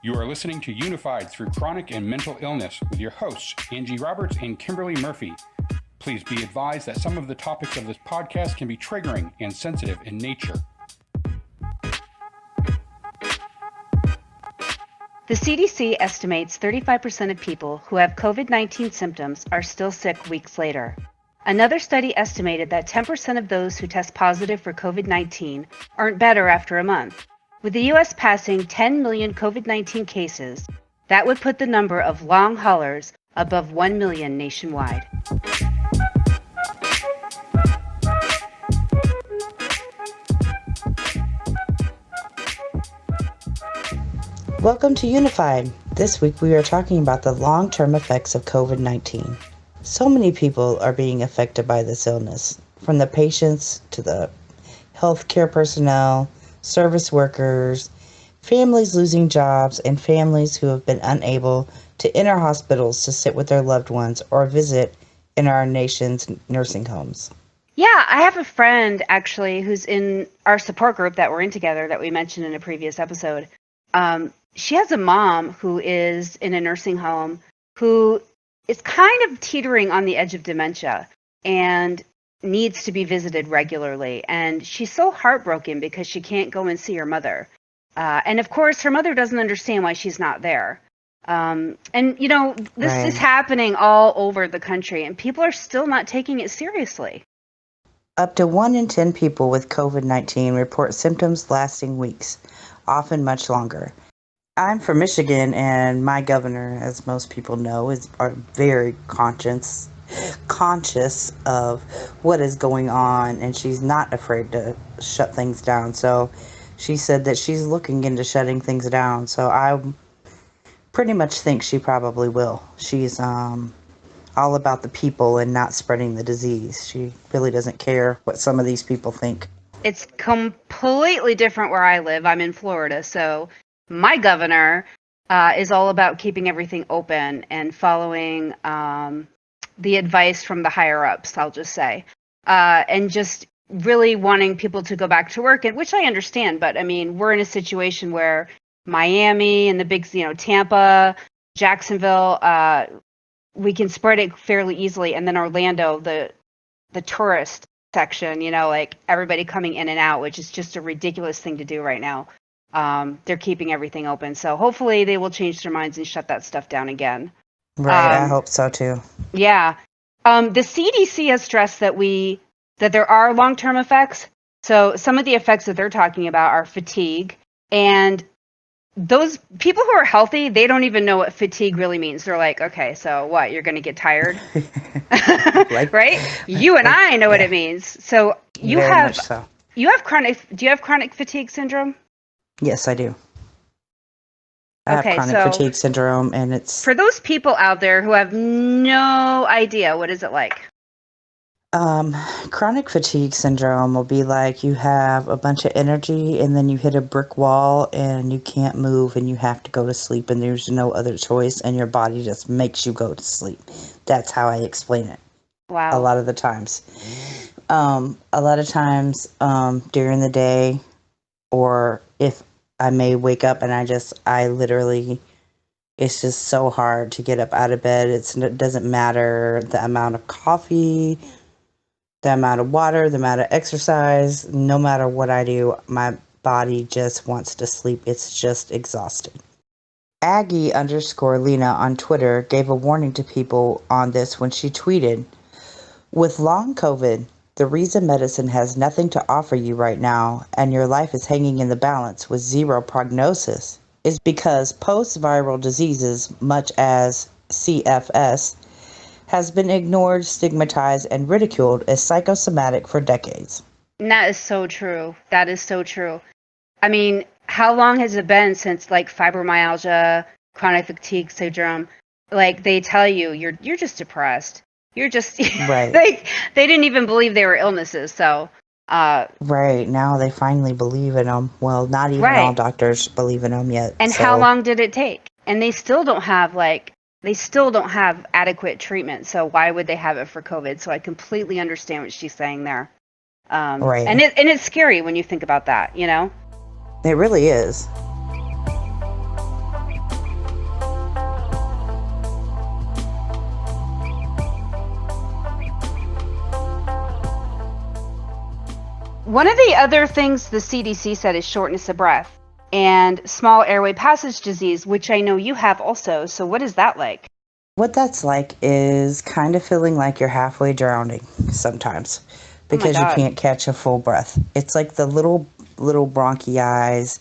You are listening to Unified Through Chronic and Mental Illness with your hosts, Angie Roberts and Kimberly Murphy. Please be advised that some of the topics of this podcast can be triggering and sensitive in nature. The CDC estimates 35% of people who have COVID-19 symptoms are still sick weeks later. Another study estimated that 10% of those who test positive for COVID-19 aren't better after a month. With the U.S. passing 10 million COVID-19 cases, that would put the number of long haulers above 1 million nationwide. Welcome to Unified. This week we are talking about the long-term effects of COVID-19. So many people are being affected by this illness, from the patients to the healthcare personnel, service workers, families losing jobs, and families who have been unable to enter hospitals to sit with their loved ones or visit in our nation's nursing homes. Yeah, I have a friend actually who's in our support group that we're in together that we mentioned in a previous episode. She has a mom who is in a nursing home who is kind of teetering on the edge of dementia and needs to be visited regularly. And she's so heartbroken because she can't go and see her mother. And of course, her mother doesn't understand why she's not there. And, you know, this is happening all over the country and people are still not taking it seriously. Up to 1 in 10 people with COVID-19 report symptoms lasting weeks, often much longer. I'm from Michigan, and my governor, as most people know, are very conscious of what is going on, and she's not afraid to shut things down. So she said that she's looking into shutting things down. So I pretty much think she probably will. She's all about the people and not spreading the disease. She really doesn't care what some of these people think. It's completely different where I live. I'm in Florida, so my governor is all about keeping everything open and following the advice from the higher ups, I'll just say, and just really wanting people to go back to work, which I understand. But I mean, we're in a situation where Miami and the big, Tampa, Jacksonville, we can spread it fairly easily. And then Orlando, the tourist section, like everybody coming in and out, which is just a ridiculous thing to do right now. They're keeping everything open. So hopefully they will change their minds and shut that stuff down again. Right, I hope so too. Yeah. The CDC has stressed that there are long-term effects. So some of the effects that they're talking about are fatigue. And those people who are healthy, they don't even know what fatigue really means. They're like, okay, so what? You're going to get tired? Right? You and I know what it means. So do you have chronic fatigue syndrome? Yes, I do. I have chronic fatigue syndrome, and it's... For those people out there who have no idea, what is it like? Chronic fatigue syndrome will be like you have a bunch of energy, and then you hit a brick wall, and you can't move, and you have to go to sleep, and there's no other choice, and your body just makes you go to sleep. That's how I explain it. Wow. A lot of the times. During the day, or if I may wake up and I literally, it's just so hard to get up out of bed. It doesn't matter the amount of coffee, the amount of water, the amount of exercise. No matter what I do, my body just wants to sleep. It's just exhausted. Aggie_Lena on Twitter gave a warning to people on this when she tweeted, "With long COVID, the reason medicine has nothing to offer you right now and your life is hanging in the balance with zero prognosis is because post-viral diseases, much as CFS, has been ignored, stigmatized, and ridiculed as psychosomatic for decades." And that is so true. That is so true. I mean, how long has it been since fibromyalgia, chronic fatigue syndrome, they tell you you're just depressed. You're just right. They didn't even believe they were illnesses. So right now they finally believe in them. Well, not even all doctors believe in them yet. And how long did it take? And they still don't have adequate treatment. So why would they have it for COVID? So I completely understand what she's saying there. Right. And it's scary when you think about that. It really is. One of the other things the CDC said is shortness of breath and small airway passage disease, which I know you have also. So what is that like? What that's like is kind of feeling like you're halfway drowning sometimes Oh my because you God. can't catch a full breath. It's like the little bronchi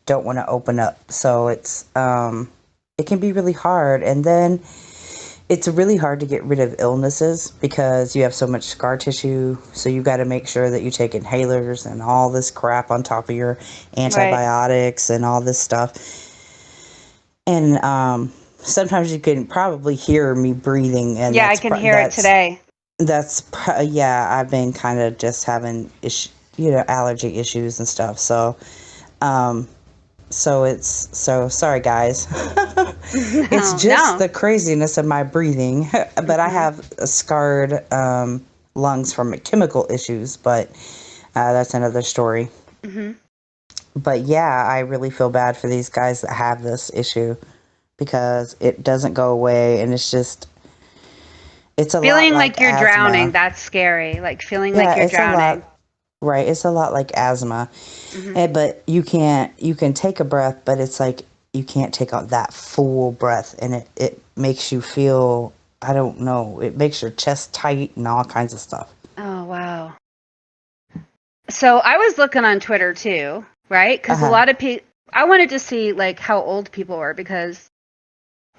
don't want to open up. So it can be really hard. And then it's really hard to get rid of illnesses because you have so much scar tissue. So you got to make sure that you take inhalers and all this crap on top of your Right. antibiotics and all this stuff. And sometimes you can probably hear me breathing, and Yeah, I can hear it today. yeah, I've been kind of just having allergy issues and stuff. So so sorry guys. It's just No. the craziness of my breathing, but I Hmm. have scarred lungs from chemical issues, but that's another story. Hmm. But yeah, I really feel bad for these guys that have this issue because it doesn't go away, and it's a lot Feeling like like you're drowning, asthma. that's scary. Like feeling like Yeah, you're it's a drowning. lot. Right, it's a lot like asthma. Hmm. But you can take a breath, but it's like you can't take out that full breath, and it makes you feel, I don't know, it makes your chest tight and all kinds of stuff. Oh, wow. So I was looking on Twitter too, right? Because a Uh-huh. lot of people, I wanted to see like how old people were because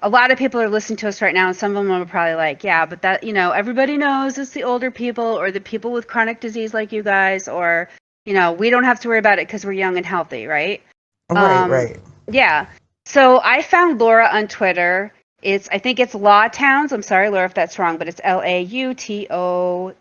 a lot of people are listening to us right now, and some of them are probably like, yeah, but that, everybody knows it's the older people or the people with chronic disease like you guys, or, we don't have to worry about it because we're young and healthy, right? Right, Um, right. yeah. So I found Laura on Twitter. I think it's Law Towns. I'm sorry, Laura, if that's wrong, but it's LAUTOWNS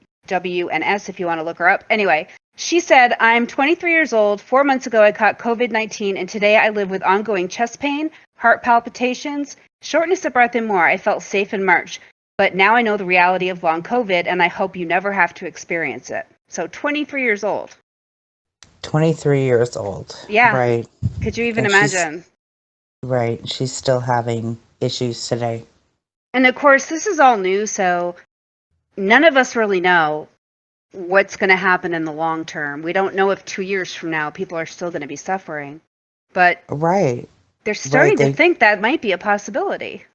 if you want to look her up. Anyway, she said, I'm 23 years old. 4 months ago, I caught COVID-19, and today I live with ongoing chest pain, heart palpitations, shortness of breath, and more. I felt safe in March, but now I know the reality of long COVID, and I hope you never have to experience it. So 23 years old. 23 years old. Yeah. Right. Could you even And imagine? she's still having issues today. And of course, this is all new, so none of us really know what's going to happen in the long term. We don't know if 2 years from now people are still going to be suffering, but Right. they're Right. starting to They think that might be a possibility.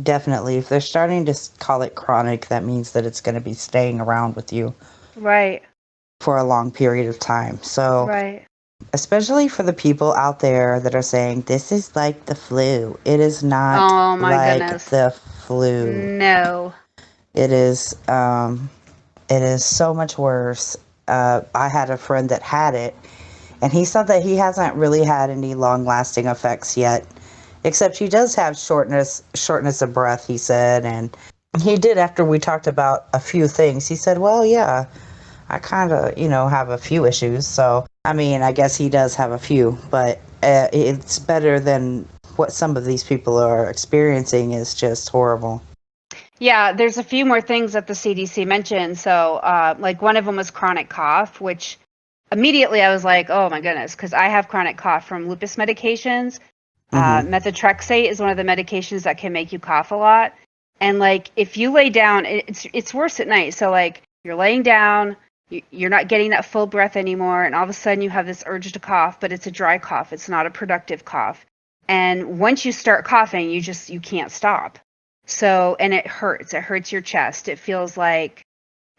definitely, if they're starting to call it chronic, that means that it's going to be staying around with you Right, for a long period of time. So right. especially for the people out there that are saying this is like the flu. It is not Oh my like goodness. the flu. No. It is so much worse. I had a friend that had it, and he said that he hasn't really had any long-lasting effects yet, except he does have shortness of breath. He said, and he did after we talked about a few things. He said, "Well, yeah, I kind of, have a few issues." So, I mean, I guess he does have a few, but it's better than what some of these people are experiencing is just horrible. Yeah, there's a few more things that the CDC mentioned. So, like one of them was chronic cough, which immediately I was like, oh my goodness, because I have chronic cough from lupus medications. Hmm. Methotrexate is one of the medications that can make you cough a lot. And like if you lay down, it's worse at night. So like you're laying down, you're not getting that full breath anymore, and all of a sudden you have this urge to cough, but it's a dry cough. It's not a productive cough. And once you start coughing, you can't stop. So and it hurts. It hurts your chest. It feels like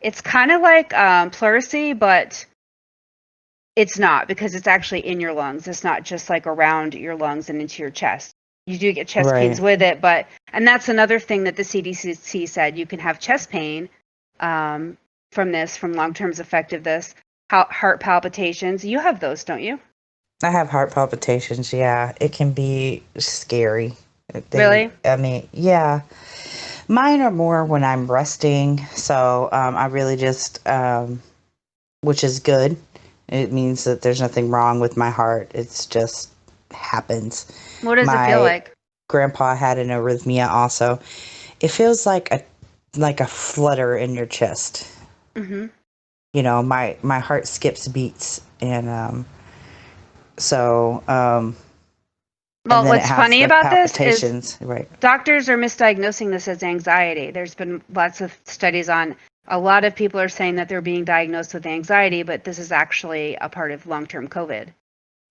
it's kind of like pleurisy, but it's not because it's actually in your lungs. It's not just like around your lungs and into your chest. You do get chest pains Right. with it, and that's another thing that the CDC said. You can have chest pain from long-term effect of this. Heart palpitations. You have those, don't you? I have heart palpitations. Yeah, it can be scary. Really? I mean, yeah. Mine are more when I'm resting. So I really just, which is good. It means that there's nothing wrong with my heart. It's just happens. What does it feel My like? grandpa had an arrhythmia also. It feels like a flutter in your chest. Hmm. My heart skips beats, and so and Well, then it what's has funny the about this is palpitations, right? doctors are misdiagnosing this as anxiety. There's been lots of studies on A lot of people are saying that they're being diagnosed with anxiety, but this is actually a part of long-term COVID.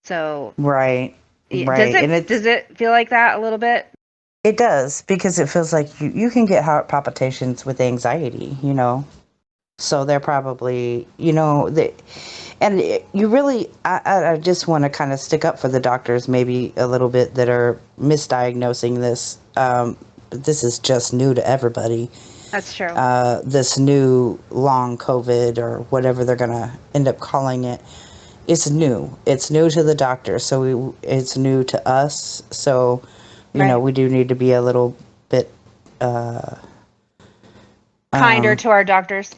So Right. does Right. And it does it feel like that a little bit? it does, because it feels like you can get heart palpitations with anxiety, So they're probably, and you really, I just want to kind of stick up for the doctors maybe a little bit that are misdiagnosing this. But this is just new to everybody. That's true. This new long COVID or whatever they're going to end up calling it. It's new. It's new to the doctor. So it's new to us. So, Right. we do need to be a little bit, Kinder to our doctors.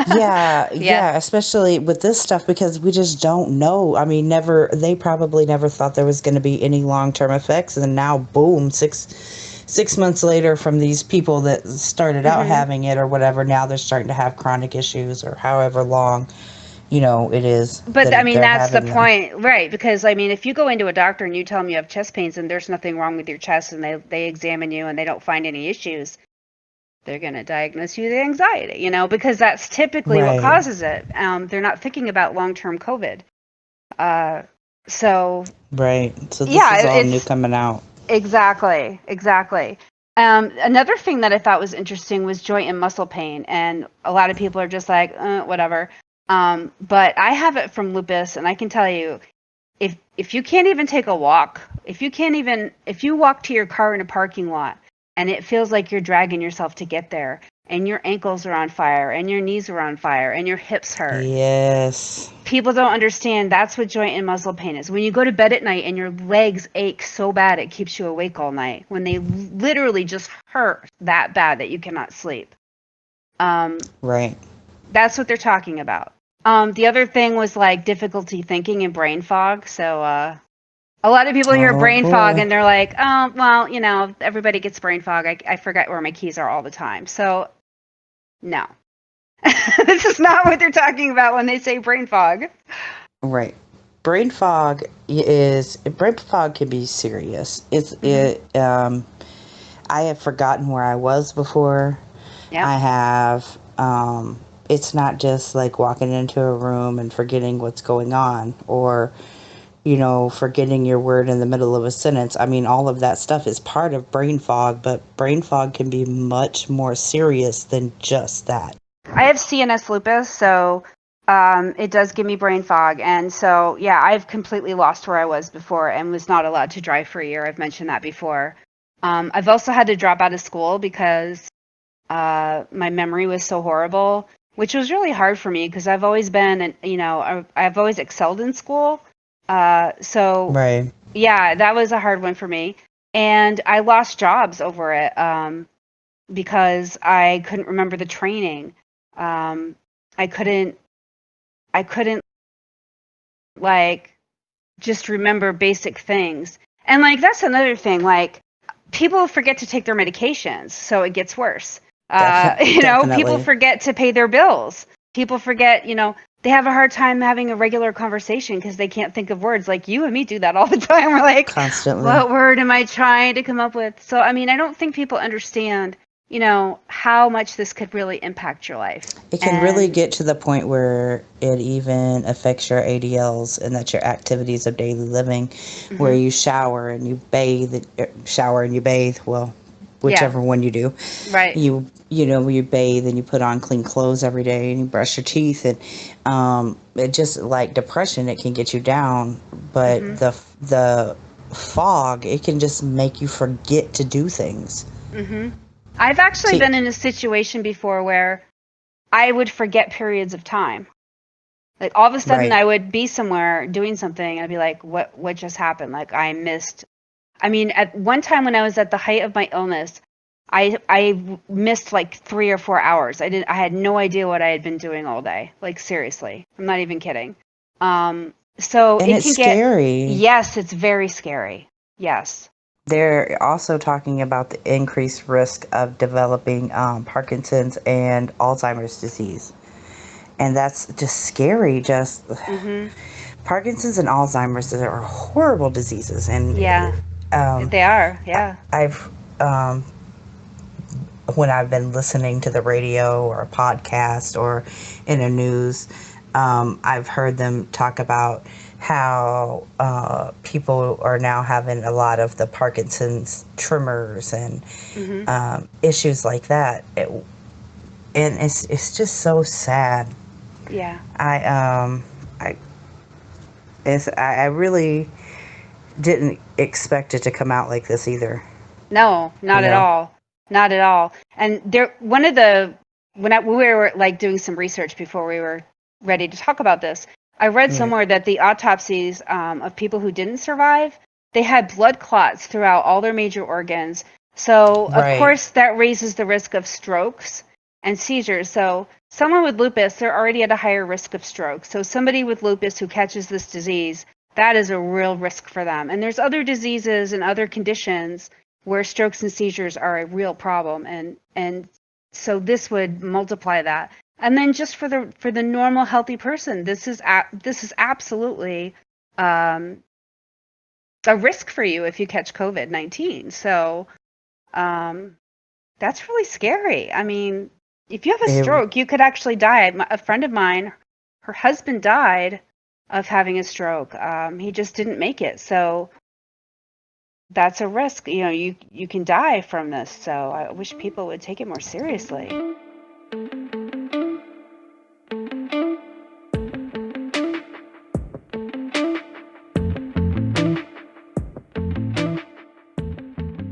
yeah, especially with this stuff, because we just don't know. I mean, they probably never thought there was going to be any long-term effects, and now boom, six months later, from these people that started out having it or whatever, now they're starting to have chronic issues, or however long it is But I that mean, they're that's the having them. point, right? Because I mean, if you go into a doctor and you tell them you have chest pains and there's nothing wrong with your chest, and they examine you and they don't find any issues, they're going to diagnose you with anxiety, because that's typically what Right. causes it. They're not thinking about long-term COVID. So Right. So this is yeah, all new it's coming out. exactly. Another thing that I thought was interesting was joint and muscle pain, and a lot of people are just like, whatever. But I have it from lupus, and I can tell you, if you can't even take a walk, if you walk to your car in a parking lot and it feels like you're dragging yourself to get there, and your ankles are on fire and your knees are on fire and your hips hurt, Yes. people don't understand that's what joint and muscle pain is. When you go to bed at night and your legs ache so bad it keeps you awake all night, when they literally just hurt that bad that you cannot sleep. Right. That's what they're talking about. The other thing was like difficulty thinking and brain fog. So a lot of people hear Oh brain fog boy. and they're like, oh, well, everybody gets brain fog. I forget where my keys are all the time. So no. This is not what they're talking about when they say brain fog. Right. Brain fog can be serious. I have forgotten where I was before. Yep. I have it's not just like walking into a room and forgetting what's going on, or forgetting your word in the middle of a sentence. I mean, all of that stuff is part of brain fog, but brain fog can be much more serious than just that. I have CNS lupus, so it does give me brain fog. And so, yeah, I've completely lost where I was before and was not allowed to drive for a year. I've mentioned that before. I've also had to drop out of school because my memory was so horrible, which was really hard for me because I've always been, I've always excelled in school. So, Right. yeah, that was a hard one for me. And I lost jobs over it because I couldn't remember the training. Um, I couldn't like just remember basic things. And like that's another thing. Like people forget to take their medications, so it gets worse. People Definitely. forget to pay their bills. People forget, they have a hard time having a regular conversation because they can't think of words. Like you and me do that all the time. We're like, Constantly. what word am I trying to come up with? So, I mean, I don't think people understand, how much this could really impact your life. It can really And get to the point where it even affects your ADLs, and that's your activities of daily living, where mhm, you shower and you bathe, well, yeah, whichever one you do. right. You bathe and you put on clean clothes every day and you brush your teeth, and it just like depression, it can get you down, but hmm the fog, it can just make you forget to do things. hmm I've actually See, been in a situation before where I would forget periods of time. Like all of a sudden right. I would be somewhere doing something and I'd be like, what just happened? Like I missed. I mean, at one time when I was at the height of my illness, I missed like 3 or 4 hours. I had no idea what I had been doing all day. Like seriously. I'm not even kidding. So And it it's can get, scary. yes, it's very scary. Yes. They're also talking about the increased risk of developing Parkinson's and Alzheimer's disease. And that's just scary. Just Mhm. Parkinson's and Alzheimer's are horrible diseases. And Yeah. um, They are. Yeah. I've when I've been listening to the radio or a podcast or in a news, I've heard them talk about how people are now having a lot of the Parkinson's tremors and Hmm. issues like that. And it's just so sad. Yeah. I I really didn't expect it to come out like this either. No, You not at know. all. Not at all. And there, we were like doing some research before we were ready to talk about this, I read Yeah. somewhere that the autopsies of people who didn't survive, they had blood clots throughout all their major organs. So of Right. course that raises the risk of strokes and seizures. So someone with lupus, they're already at a higher risk of stroke. So somebody with lupus who catches this disease, that is a real risk for them. And there's other diseases and other conditions where strokes and seizures are a real problem, and so this would multiply that. And then just for the normal healthy person, this is absolutely a risk for you if you catch COVID-19. So that's really scary. I mean, if you have a It, stroke, you could actually die. A friend of mine, her husband died of having a stroke. He just didn't make it. So that's a risk. You know, you can die from this. So I wish people would take it more seriously.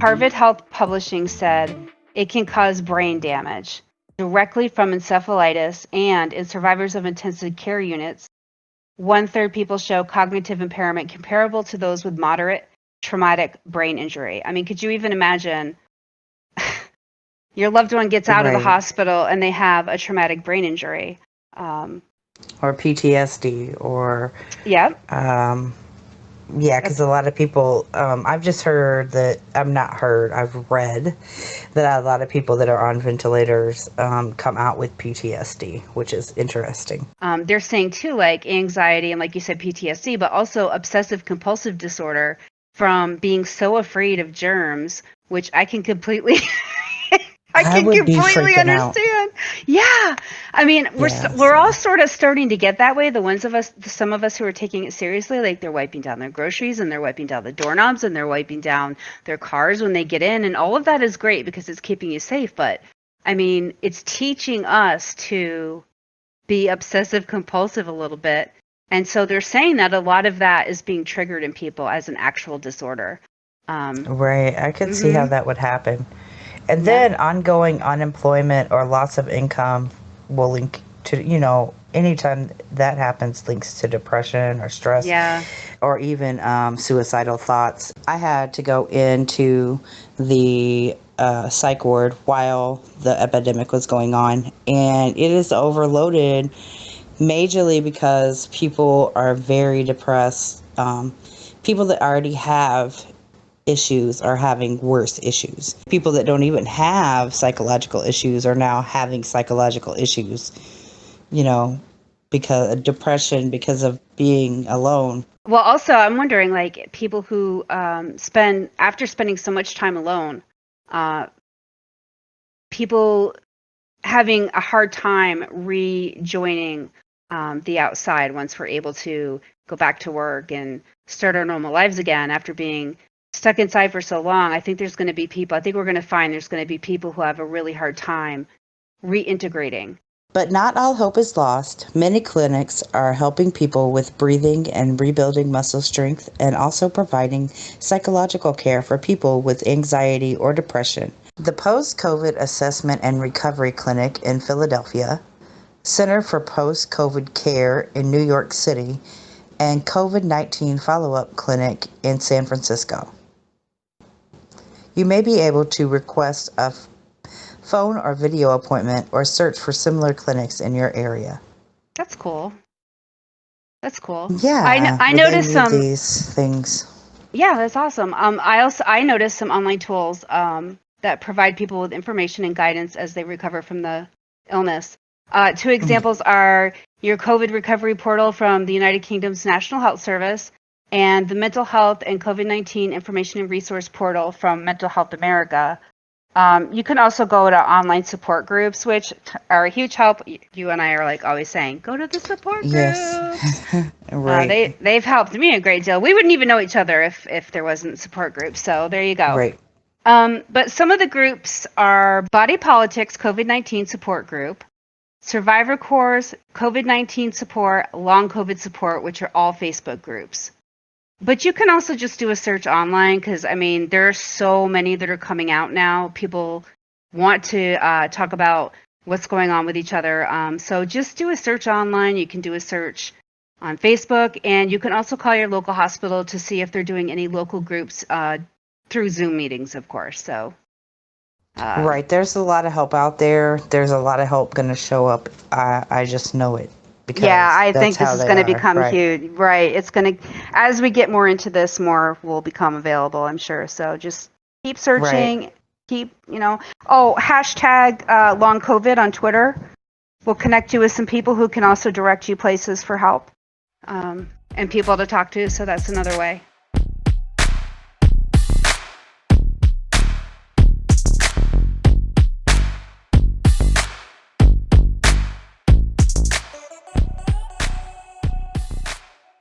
Harvard Health Publishing said it can cause brain damage directly from encephalitis, and in survivors of intensive care units, 1/3 people show cognitive impairment comparable to those with moderate traumatic brain injury. I mean, could you even imagine your loved one gets out of the right. hospital and they have a traumatic brain injury? Or PTSD or Yeah. yeah, because a lot of people, I've just heard that, I've read that a lot of people that are on ventilators come out with PTSD, which is interesting. They're saying too, like anxiety and like you said, PTSD, but also obsessive compulsive disorder from being so afraid of germs, which I can completely I I can would be completely freaking out. understand. Yeah. I mean, Yeah, we're all so. sort of starting to get that way. Some of us who are taking it seriously, like they're wiping down their groceries and they're wiping down the doorknobs and they're wiping down their cars when they get in, and all of that is great because it's keeping you safe, but I mean, it's teaching us to be obsessive compulsive a little bit. And so they're saying that a lot of that is being triggered in people as an actual disorder. Right, I could see how Mhm. that would happen. And Yeah. then ongoing unemployment or loss of income will link to, anytime that happens, links to depression or stress Yeah. or even suicidal thoughts. I had to go into the psych ward while the epidemic was going on, and it is overloaded majorly because people are very depressed. People that already have issues are having worse issues. People that don't even have psychological issues are now having psychological issues, you know, because of depression, because of being alone. Well, also, I'm wondering, like, people who after spending so much time alone, uh, people having a hard time rejoining the outside once we're able to go back to work and start our normal lives again after being stuck inside for so long. I think we're going to find there's going to be people who have a really hard time reintegrating. But not all hope is lost. Many clinics are helping people with breathing and rebuilding muscle strength and also providing psychological care for people with anxiety or depression. The Post COVID Assessment and Recovery Clinic in Philadelphia, Center for Post COVID Care in New York City, and COVID-19 Follow Up Clinic in San Francisco. You may be able to request a phone or video appointment or search for similar clinics in your area. That's cool. That's cool. Yeah, I with noticed any of some. these things. Yeah, that's awesome. I noticed some online tools that provide people with information and guidance as they recover from the illness. Two examples are your COVID recovery portal from the United Kingdom's National Health Service and the Mental Health and COVID-19 Information and Resource Portal from Mental Health America. You can also go to online support groups, which are a huge help. You and I are like always saying, go to the support Yes. groups. Right. They've helped me a great deal. We wouldn't even know each other if there wasn't support groups. So there you go. Right. But some of the groups are Body Politics COVID-19 support group, Survivor Corps COVID-19 support, Long COVID support, which are all Facebook groups. But you can also just do a search online because, I mean, there are so many that are coming out now. People want to talk about what's going on with each other. So just do a search online. You can do a search on Facebook, and you can also call your local hospital to see if they're doing any local groups through Zoom meetings, of course. So Right. There's a lot of help out there. There's a lot of help going to show up. I just know it yeah, because I that's think this how is they going to are. become Right. huge. Right. It's going to, as we get more into this, more will become available, I'm sure. So just keep Right. searching, hashtag long COVID on Twitter. We'll connect you with some people who can also direct you places for help and people to talk to. So that's another way.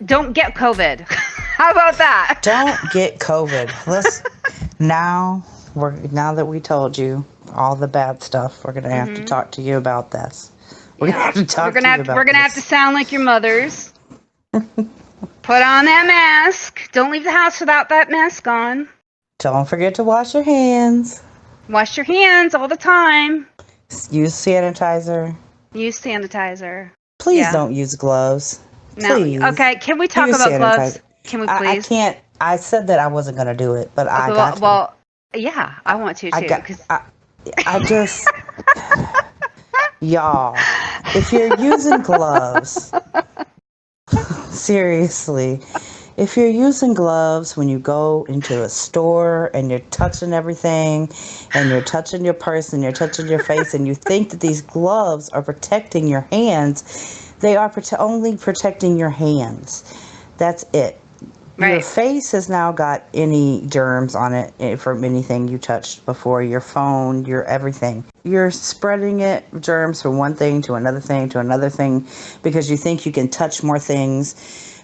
Don't get COVID. How about that? Don't get COVID. Now that we told you all the bad stuff, we're gonna have to talk to you about this. We're gonna have to talk to you We're about gonna have to this. sound like your mothers. Put on that mask. Don't leave the house without that mask on. Don't forget to wash your hands. Wash your hands all the time. Use sanitizer. Use sanitizer. Please Yeah. don't use gloves. No. Please. Okay. Can we talk Use about sanitizer. gloves? Can we I please? can't. I said that I wasn't gonna do it, but I Okay. got to. Well, yeah, I want to I too. got. Cause I just. Y'all, if you're using gloves, seriously, if you're using gloves when you go into a store and you're touching everything and you're touching your purse and you're touching your face and you think that these gloves are protecting your hands, they are only protecting your hands. That's it. Your right. face has now got any germs on it from anything you touched before, your phone, your everything. You're spreading germs from one thing to another thing to another thing because you think you can touch more things.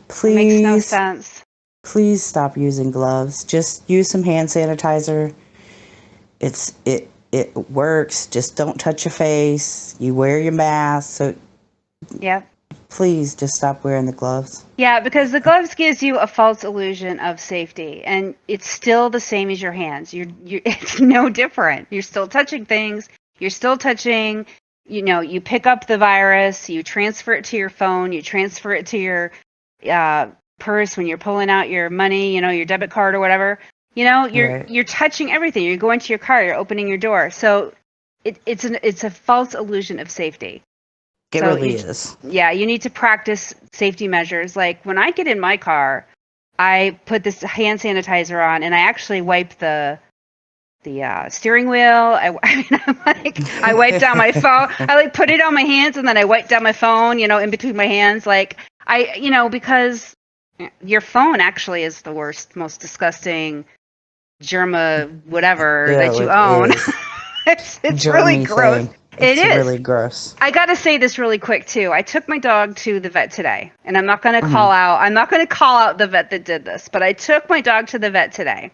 It makes no Please, sense. please stop using gloves. Just use some hand sanitizer. It works. Just don't touch your face. You wear your mask. So Yep. please just stop wearing the gloves. Yeah, because the gloves gives you a false illusion of safety, and it's still the same as your hands. It's no different. You're still touching things. You're still touching. You pick up the virus. You transfer it to your phone. You transfer it to your purse when you're pulling out your money. Your debit card or whatever. Right. You're touching everything. You're going to your car. You're opening your door. So it's a false illusion of safety. It So really is. you need to practice safety measures. Like when I get in my car, I put this hand sanitizer on, and I actually wipe the steering wheel. I wipe down my phone. I put it on my hands, and then I wipe down my phone. In between my hands, because your phone actually is the worst, most disgusting germa whatever Yeah, that you it own. is. It's really Germy gross. thing. It It's is. really gross. I got to say this really quick too. I took my dog to the vet today, and I'm not going to Mhm. call out the vet that did this, but I took my dog to the vet today,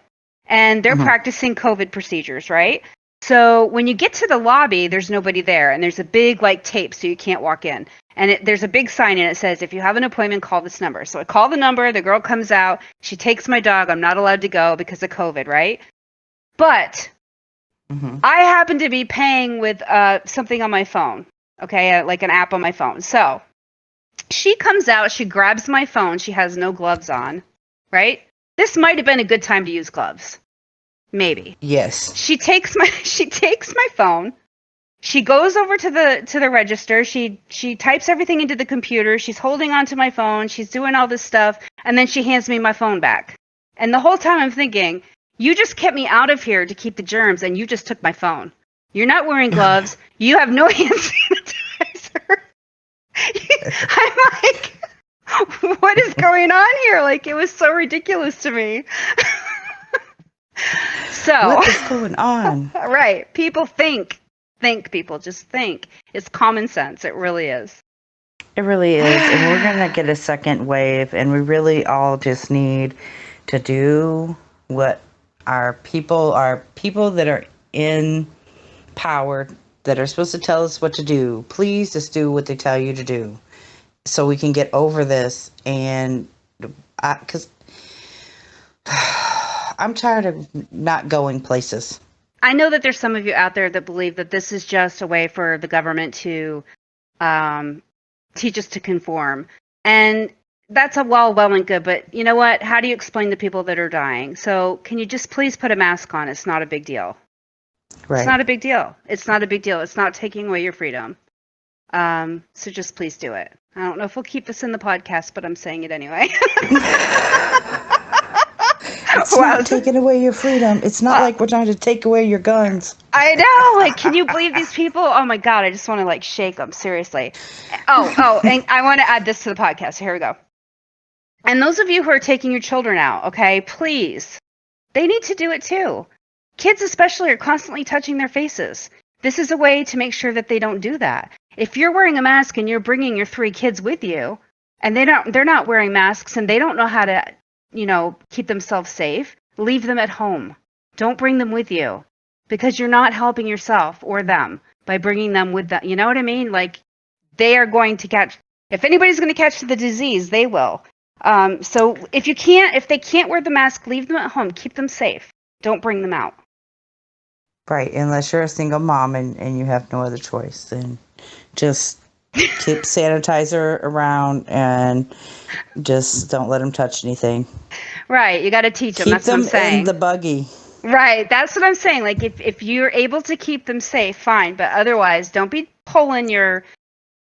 and they're Mhm. practicing COVID procedures, right? So when you get to the lobby, there's nobody there, and there's a big tape so you can't walk in. And there's a big sign and it says, if you have an appointment, call this number. So I call the number, the girl comes out, she takes my dog. I'm not allowed to go because of COVID, right? But Mhm. I happen to be paying with something on my phone, okay, like an app on my phone. So she comes out, she grabs my phone. She has no gloves on, right? This might have been a good time to use gloves, maybe. Yes. She takes my phone. She goes over to the register. She types everything into the computer. She's holding onto my phone. She's doing all this stuff, and then she hands me my phone back. And the whole time I'm thinking, you just kept me out of here to keep the germs, and you just took my phone. You're not wearing gloves. You have no hand sanitizer. I'm like, what is going on here? It was so ridiculous to me. So, what is going on? right. People think. Think, people. Just think. It's common sense. It really is. It really is. And we're going to get a second wave, and we really all just need to do what our people that are in power, that are supposed to tell us what to do. Please just do what they tell you to do so we can get over this. And because I'm tired of not going places. I know that there's some of you out there that believe that this is just a way for the government to teach us to conform. And that's a well and good, but you know what? How do you explain to people that are dying? So can you just please put a mask on? It's not a big deal. Right. It's not a big deal. It's not a big deal. It's not taking away your freedom. So just please do it. I don't know if we'll keep this in the podcast, but I'm saying it anyway. It's not taking away your freedom. It's not like we're trying to take away your guns. I know. Like, can you believe these people? Oh my God. I just want to like shake them. Seriously. Oh, and I want to add this to the podcast. Here we go. And those of you who are taking your children out, okay, please, they need to do it too. Kids especially are constantly touching their faces. This is a way to make sure that they don't do that. If you're wearing a mask and you're bringing your 3 kids with you, and they're not wearing masks and they don't know how to, keep themselves safe, leave them at home. Don't bring them with you, because you're not helping yourself or them by bringing them with them. You know what I mean? Like, they are going to catch, if anybody's going to catch the disease, they will. So if they can't wear the mask, leave them at home. Keep them safe. Don't bring them out. Right, unless you're a single mom and you have no other choice, then just keep sanitizer around and just don't let them touch anything. Right, you got to teach them. That's what I'm saying. Keep them in the buggy. Right, that's what I'm saying. Like, if you're able to keep them safe, fine. But otherwise, don't be pulling your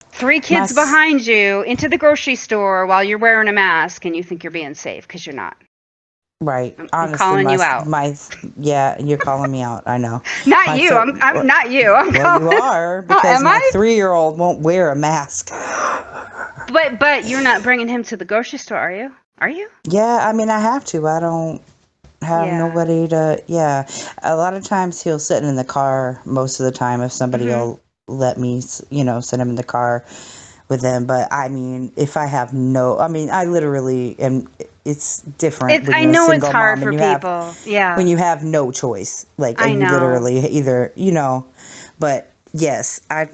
3 kids behind you into the grocery store while you're wearing a mask and you think you're being safe, because you're not. Right. I'm calling you out. Yeah, you're calling me out. I know. Not you. I'm not you. You are, because my 3-year-old won't wear a mask. But you're not bringing him to the grocery store, are you? Are you? Yeah, I mean, I have to. I don't have nobody to. Yeah, a lot of times he'll sit in the car. Most of the time, if somebody will let me, send him in the car with them. But I mean, if I have I literally am. It's different. I know it's hard for people. When you have no choice, like, and you literally either, but yes, I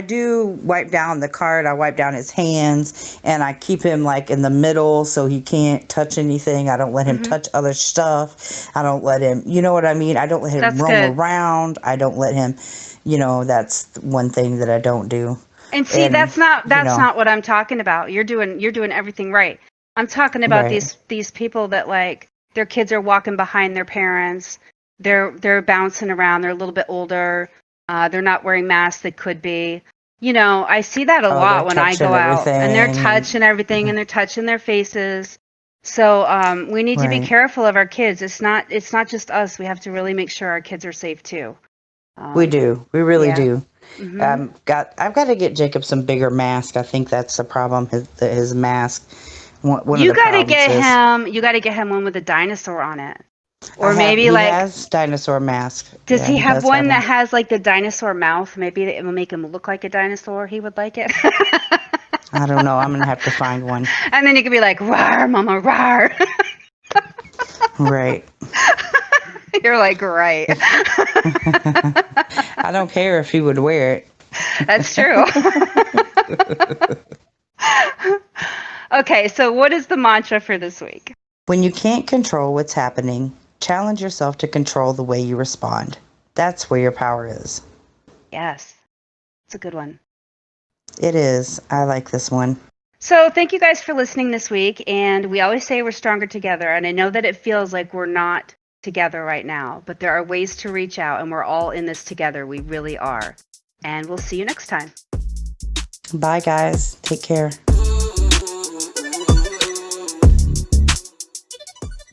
do wipe down the cart. I wipe down his hands, and I keep him like in the middle so he can't touch anything. I don't let him touch other stuff. I don't let him, you know what I mean? I don't let him roam around. I don't let him, that's one thing that I don't do. And see, that's not what I'm talking about. You're doing everything right. I'm talking about these people that, like, their kids are walking behind their parents. They're bouncing around. They're a little bit older. They're not wearing masks. They could be. I see that a lot when I go out, and they're touching everything, and they're touching their faces. So we need to be careful of our kids. It's not just us. We have to really make sure our kids are safe too. We do. We really do. Mm-hmm. I've got to get Jacob some bigger mask. I think that's the problem. His mask. You got to get him one with a dinosaur on it, or maybe he has dinosaur mask. Does he have one that has like the dinosaur mouth? Maybe it will make him look like a dinosaur. He would like it. I don't know. I'm gonna have to find one. And then you could be like, "Rawr, mama, rawr." Right. You're like, right. I don't care if he would wear it. That's true. Okay, so what is the mantra for this week? When you can't control what's happening, challenge yourself to control the way you respond. That's where your power is. Yes, it's a good one. It is. I like this one. So thank you guys for listening this week. And we always say we're stronger together. And I know that it feels like we're not together right now, but there are ways to reach out, and we're all in this together. We really are. And we'll see you next time. Bye, guys. Take care.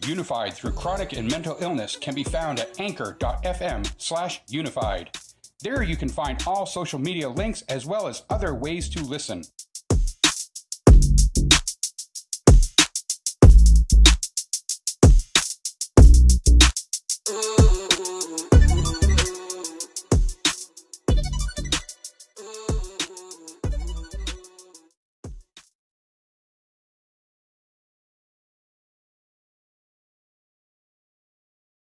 Unified through chronic and mental illness can be found at anchor.fm/unified. There you can find all social media links as well as other ways to listen.